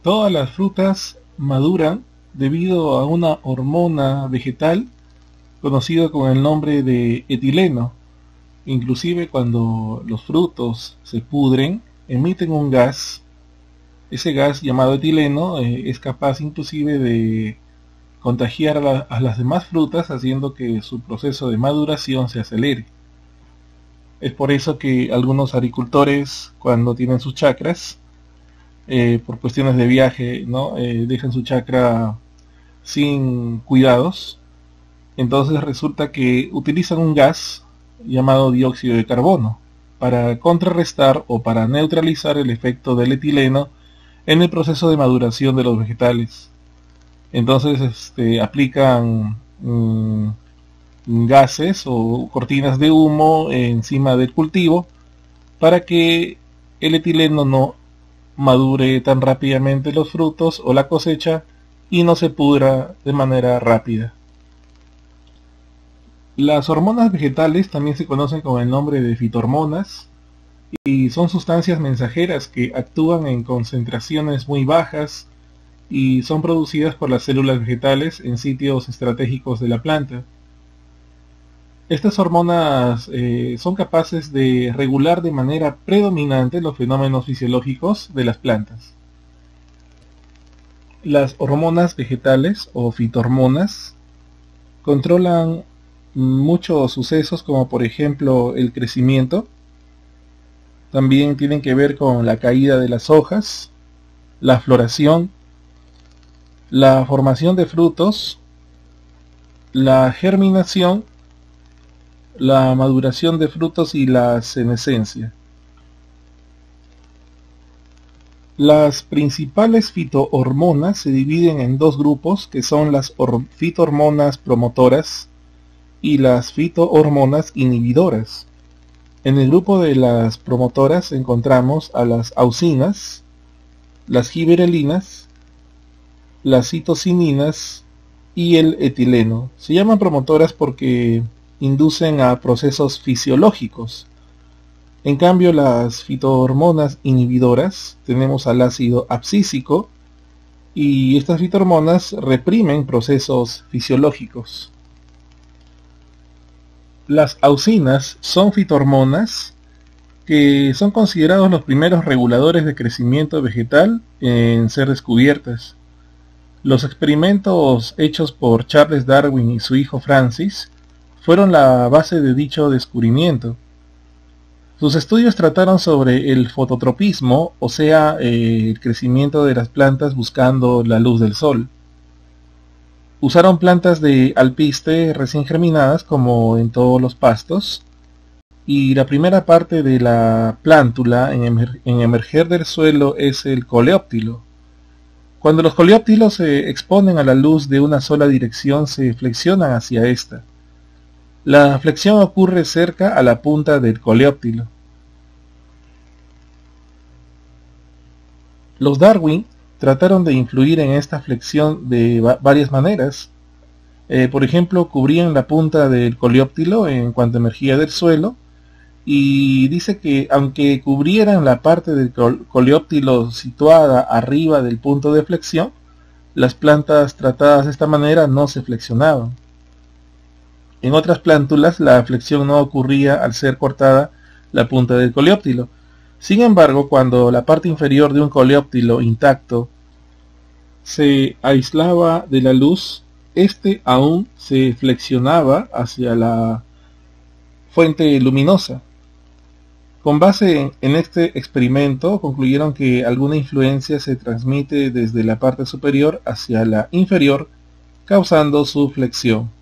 Todas las frutas maduran debido a una hormona vegetal conocida con el nombre de etileno. Inclusive cuando los frutos se pudren, emiten un gas. Ese gas llamado etileno es capaz inclusive de contagiar a las demás frutas, haciendo que su proceso de maduración se acelere. Es por eso que algunos agricultores, cuando tienen sus chacras, por cuestiones de viaje, ¿no? Dejan su chacra sin cuidados. Entonces resulta que utilizan un gas llamado dióxido de carbono para contrarrestar o para neutralizar el efecto del etileno en el proceso de maduración de los vegetales. Entonces aplican gases o cortinas de humo encima del cultivo para que el etileno no madure tan rápidamente los frutos o la cosecha y no se pudra de manera rápida. Las hormonas vegetales también se conocen con el nombre de fitohormonas y son sustancias mensajeras que actúan en concentraciones muy bajas y son producidas por las células vegetales en sitios estratégicos de la planta. Estas hormonas son capaces de regular de manera predominante los fenómenos fisiológicos de las plantas. Las hormonas vegetales o fitohormonas controlan muchos sucesos como por ejemplo el crecimiento. También tienen que ver con la caída de las hojas, la floración, la formación de frutos, la germinación, la maduración de frutos y la senescencia. Las principales fitohormonas se dividen en dos grupos que son las fitohormonas promotoras y las fitohormonas inhibidoras. En el grupo de las promotoras encontramos a las auxinas, las gibberelinas, las citocininas y el etileno. Se llaman promotoras porque inducen a procesos fisiológicos. En cambio, las fitohormonas inhibidoras, tenemos al ácido abscísico, y estas fitohormonas reprimen procesos fisiológicos. Las auxinas son fitohormonas que son considerados los primeros reguladores de crecimiento vegetal en ser descubiertas. Los experimentos hechos por Charles Darwin y su hijo Francis fueron la base de dicho descubrimiento. Sus estudios trataron sobre el fototropismo, o sea, el crecimiento de las plantas buscando la luz del sol. Usaron plantas de alpiste recién germinadas, como en todos los pastos, y la primera parte de la plántula en emerger del suelo es el coleóptilo. Cuando los coleóptilos se exponen a la luz de una sola dirección, se flexionan hacia esta. La flexión ocurre cerca a la punta del coleóptilo. Los Darwin trataron de influir en esta flexión de varias maneras. Por ejemplo, cubrían la punta del coleóptilo en cuanto emergía del suelo, y dice que aunque cubrieran la parte del coleóptilo situada arriba del punto de flexión, las plantas tratadas de esta manera no se flexionaban. En otras plántulas la flexión no ocurría al ser cortada la punta del coleóptilo. Sin embargo, cuando la parte inferior de un coleóptilo intacto se aislaba de la luz, este aún se flexionaba hacia la fuente luminosa. Con base en este experimento, concluyeron que alguna influencia se transmite desde la parte superior hacia la inferior, causando su flexión.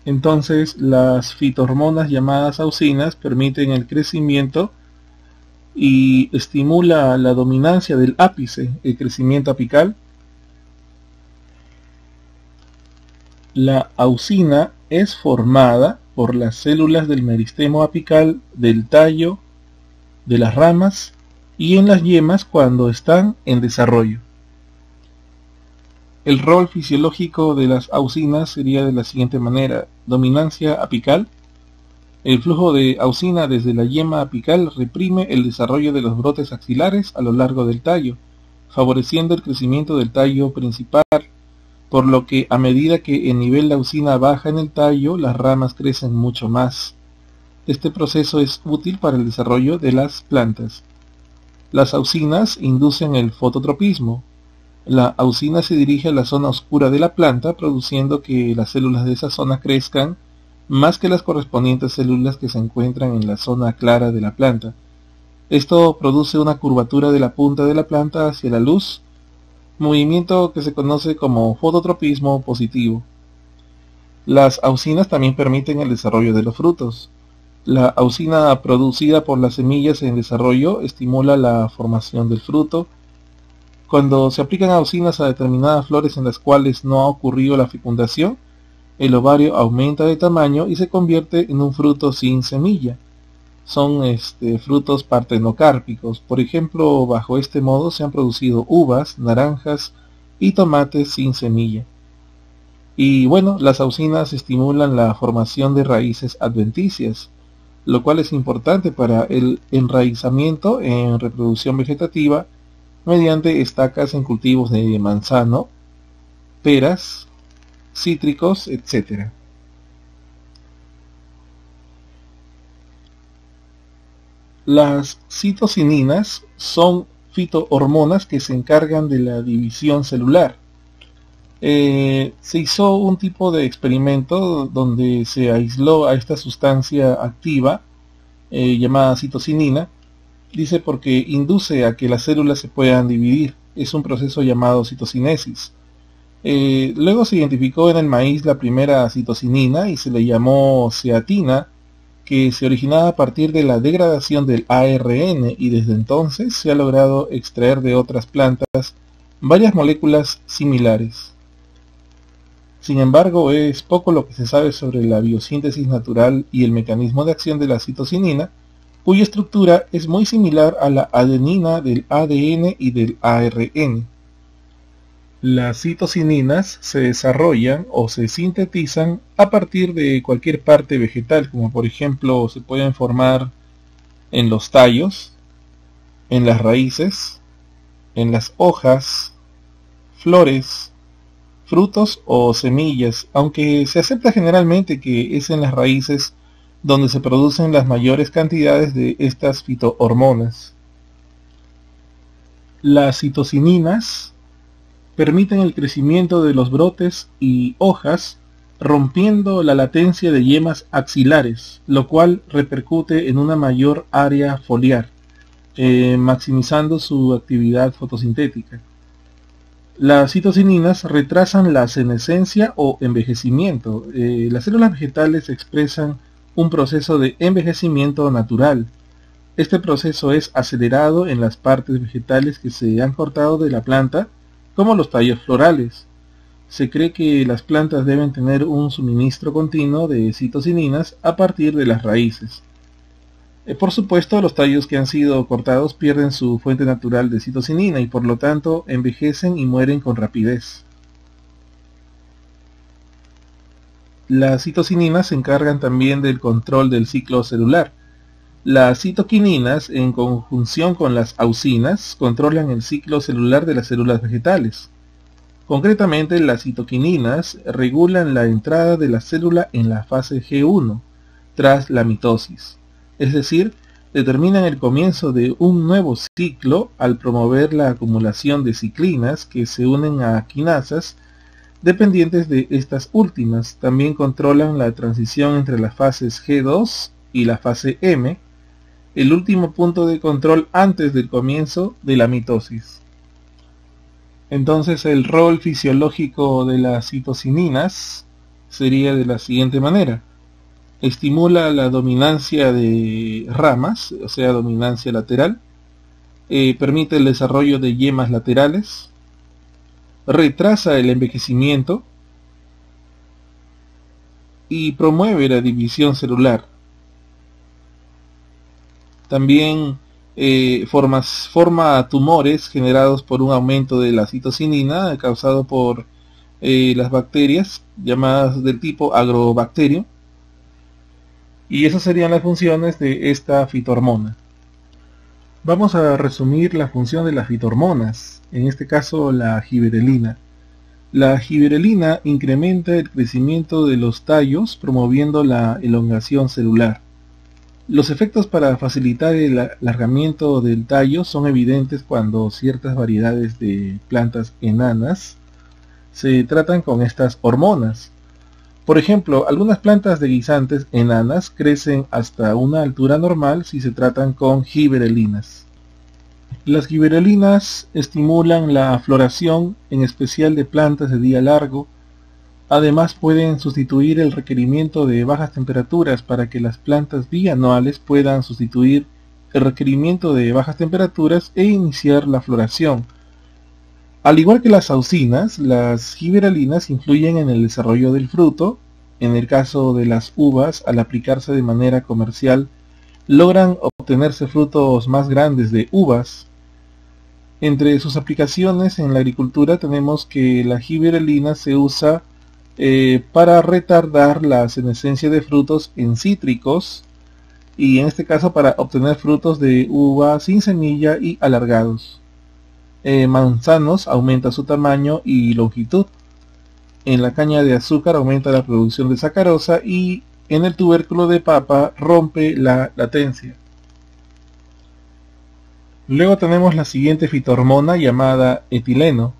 Entonces, las fitohormonas llamadas auxinas permiten el crecimiento y estimula la dominancia del ápice, el crecimiento apical. La auxina es formada por las células del meristemo apical, del tallo, de las ramas y en las yemas cuando están en desarrollo. El rol fisiológico de las auxinas sería de la siguiente manera: dominancia apical, El flujo de auxina desde la yema apical reprime el desarrollo de los brotes axilares a lo largo del tallo, favoreciendo el crecimiento del tallo principal, por lo que a medida que el nivel de auxina baja en el tallo, las ramas crecen mucho más. Este proceso es útil para el desarrollo de las plantas. Las auxinas inducen el fototropismo. La auxina se dirige a la zona oscura de la planta, produciendo que las células de esa zona crezcan más que las correspondientes células que se encuentran en la zona clara de la planta. Esto produce una curvatura de la punta de la planta hacia la luz, movimiento que se conoce como fototropismo positivo. Las auxinas también permiten el desarrollo de los frutos. La auxina producida por las semillas en desarrollo estimula la formación del fruto. Cuando se aplican auxinas a determinadas flores en las cuales no ha ocurrido la fecundación, el ovario aumenta de tamaño y se convierte en un fruto sin semilla. Son frutos partenocárpicos. Por ejemplo, bajo este modo se han producido uvas, naranjas y tomates sin semilla. Y bueno, las auxinas estimulan la formación de raíces adventicias, lo cual es importante para el enraizamiento en reproducción vegetativa mediante estacas en cultivos de manzano, peras, cítricos, etc. Las citocininas son fitohormonas que se encargan de la división celular. Se hizo un tipo de experimento donde se aisló a esta sustancia activa llamada citocinina, dice porque induce a que las células se puedan dividir. Es un proceso llamado citocinesis. Luego se identificó en el maíz la primera citocinina y se le llamó ceatina, que se originaba a partir de la degradación del ARN, y desde entonces se ha logrado extraer de otras plantas varias moléculas similares. Sin embargo, es poco lo que se sabe sobre la biosíntesis natural y el mecanismo de acción de la citocinina, cuya estructura es muy similar a la adenina del ADN y del ARN. Las citocininas se desarrollan o se sintetizan a partir de cualquier parte vegetal, como por ejemplo se pueden formar en los tallos, en las raíces, en las hojas, flores, frutos o semillas, aunque se acepta generalmente que es en las raíces donde se producen las mayores cantidades de estas fitohormonas. Las citocininas permiten el crecimiento de los brotes y hojas, rompiendo la latencia de yemas axilares, lo cual repercute en una mayor área foliar, maximizando su actividad fotosintética. Las citocininas retrasan la senescencia o envejecimiento. Las células vegetales expresan un proceso de envejecimiento natural. Este proceso es acelerado en las partes vegetales que se han cortado de la planta, como los tallos florales. Se cree que las plantas deben tener un suministro continuo de citocininas a partir de las raíces. Por supuesto, los tallos que han sido cortados pierden su fuente natural de citocinina y por lo tanto envejecen y mueren con rapidez. Las citocininas se encargan también del control del ciclo celular. Las citoquininas, en conjunción con las auxinas, controlan el ciclo celular de las células vegetales. Concretamente, las citoquininas regulan la entrada de la célula en la fase G1, tras la mitosis. Es decir, determinan el comienzo de un nuevo ciclo al promover la acumulación de ciclinas que se unen a quinasas dependientes de estas últimas. También controlan la transición entre las fases G2 y la fase M, el último punto de control antes del comienzo de la mitosis. Entonces el rol fisiológico de las citocininas sería de la siguiente manera. Estimula la dominancia de ramas, o sea, dominancia lateral. Permite el desarrollo de yemas laterales. Retrasa el envejecimiento. Y promueve la división celular. También forma tumores generados por un aumento de la citocinina causado por las bacterias llamadas del tipo Agrobacterium. Y esas serían las funciones de esta fitohormona. Vamos a resumir la función de las fitohormonas, en este caso la gibberelina. La gibberelina incrementa el crecimiento de los tallos promoviendo la elongación celular. Los efectos para facilitar el alargamiento del tallo son evidentes cuando ciertas variedades de plantas enanas se tratan con estas hormonas. Por ejemplo, algunas plantas de guisantes enanas crecen hasta una altura normal si se tratan con gibberelinas. Las gibberelinas estimulan la floración, en especial de plantas de día largo. Además pueden sustituir el requerimiento de bajas temperaturas para que las plantas bianuales puedan sustituir el requerimiento de bajas temperaturas e iniciar la floración. Al igual que las auxinas, las gibberelinas influyen en el desarrollo del fruto. En el caso de las uvas, al aplicarse de manera comercial, logran obtenerse frutos más grandes de uvas. Entre sus aplicaciones en la agricultura tenemos que la gibberelina se usa para retardar la senescencia de frutos en cítricos, y en este caso para obtener frutos de uva sin semilla y alargados. Manzanos aumenta su tamaño y longitud. En la caña de azúcar aumenta la producción de sacarosa, y en el tubérculo de papa rompe la latencia. Luego tenemos la siguiente fitohormona llamada etileno.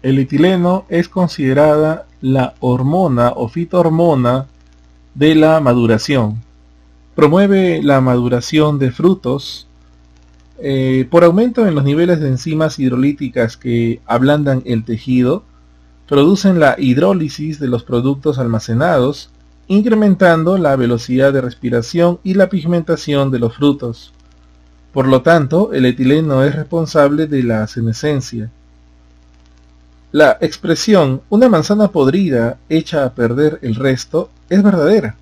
El etileno es considerada la hormona o fitohormona de la maduración. Promueve la maduración de frutos por aumento en los niveles de enzimas hidrolíticas que ablandan el tejido. Producen la hidrólisis de los productos almacenados, incrementando la velocidad de respiración y la pigmentación de los frutos. Por lo tanto, el etileno es responsable de la senescencia. La expresión "una manzana podrida echa a perder el resto" es verdadera.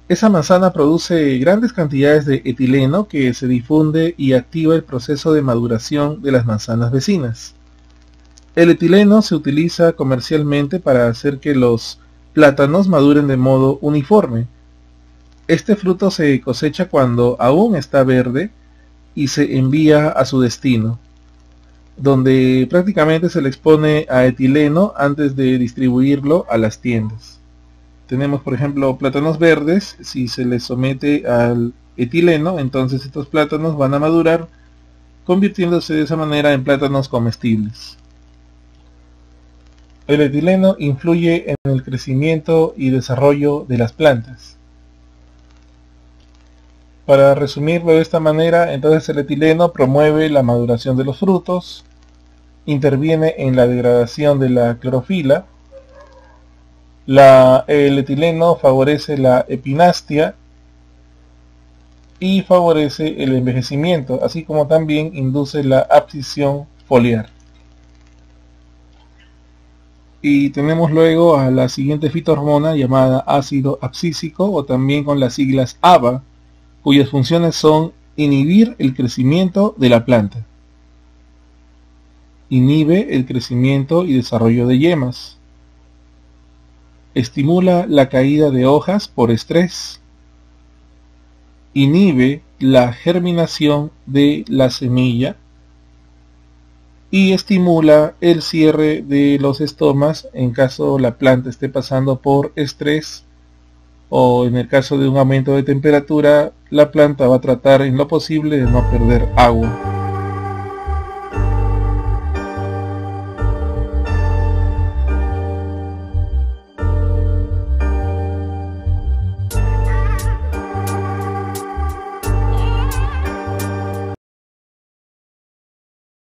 Esa manzana produce grandes cantidades de etileno que se difunde y activa el proceso de maduración de las manzanas vecinas. El etileno se utiliza comercialmente para hacer que los plátanos maduren de modo uniforme. Este fruto se cosecha cuando aún está verde y se envía a su destino, donde prácticamente se le expone a etileno antes de distribuirlo a las tiendas. Tenemos, por ejemplo, plátanos verdes. Si se les somete al etileno, entonces estos plátanos van a madurar, convirtiéndose de esa manera en plátanos comestibles. El etileno influye en el crecimiento y desarrollo de las plantas. Para resumirlo de esta manera, entonces el etileno promueve la maduración de los frutos, interviene en la degradación de la clorofila. El etileno favorece la epinastia y favorece el envejecimiento, así como también induce la abscisión foliar. Y tenemos luego a la siguiente fitohormona llamada ácido abscísico, o también con las siglas ABA, cuyas funciones son inhibir el crecimiento de la planta. Inhibe el crecimiento y desarrollo de yemas. Estimula la caída de hojas por estrés. Inhibe la germinación de la semilla. Y estimula el cierre de los estomas en caso la planta esté pasando por estrés, o en el caso de un aumento de temperatura, la planta va a tratar en lo posible de no perder agua.